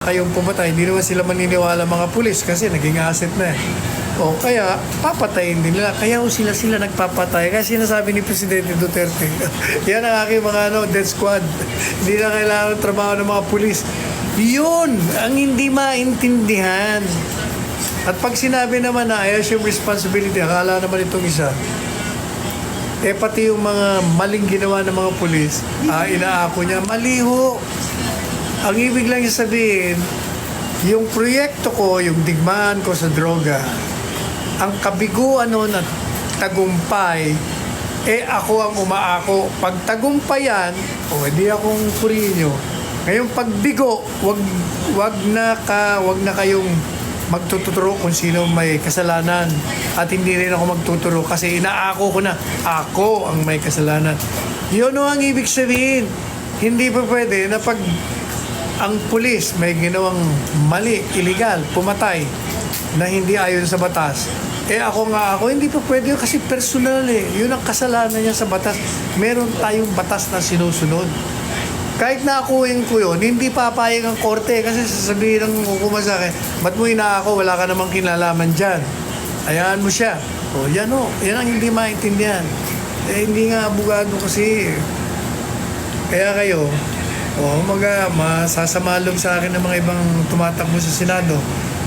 kayong pumatay, hindi naman sila maniniwala mga pulis kasi naging asset na eh. O kaya, papatayin din nila. Kaya sila nagpapatay. Kasi sinasabi ni Presidente Duterte, yan ang aking mga death squad. Hindi na kailangan ng trabaho ng mga pulis. Yun ang hindi maintindihan. At pag sinabi naman na I assume responsibility, akala naman itong isa, pati yung mga maling ginawa ng mga pulis, inaako niya, maliho. Ang ibig lang niya sabihin, yung proyekto ko, yung digmaan ko sa droga, ang kabiguan nun at tagumpay, ako ang umaako. Pag tagumpayan, edi akong purihin nyo. Ngayon pagbigo, wag na kayong magtuturo kung sino may kasalanan. At hindi rin ako magtuturo kasi inaako ko na, ako ang may kasalanan. Yun ang ibig sabihin. Hindi pa pwede na pag ang pulis may ginawang mali, illegal, pumatay, na hindi ayon sa batas. Ako, hindi pa pwede kasi personal eh. Yun ang kasalanan niya sa batas. Meron tayong batas na sinusunod. Kahit naakuhin ko yun, hindi papayag ang korte kasi sasabihin ng hukuma sa akin, ba't mo inaako, wala ka namang kinalaman dyan. Hayaan mo siya. Yan ang hindi maintindihan. Hindi nga abogado kasi. Kaya kayo, masasamalog sa akin ng mga ibang tumatakbo sa Senado.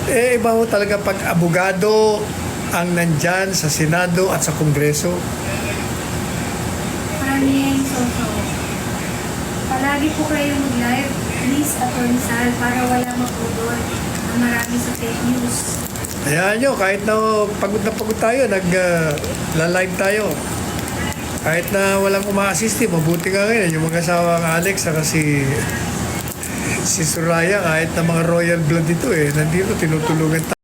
Iba ho talaga pag abogado ang nandyan sa Senado at sa Kongreso. Maraming Soso. Palagi po kayo mag-live, please, Atty. Sal, para wala mapudol na marami sa fake news. Ayan nyo, kahit na pagod tayo, nag-live tayo. Kahit na walang uma-assist, mabuti nga ngayon. Yung mag-asawang Alex, saka si Soraya, kahit na mga royal blood ito nandito, tinutulungan tayo.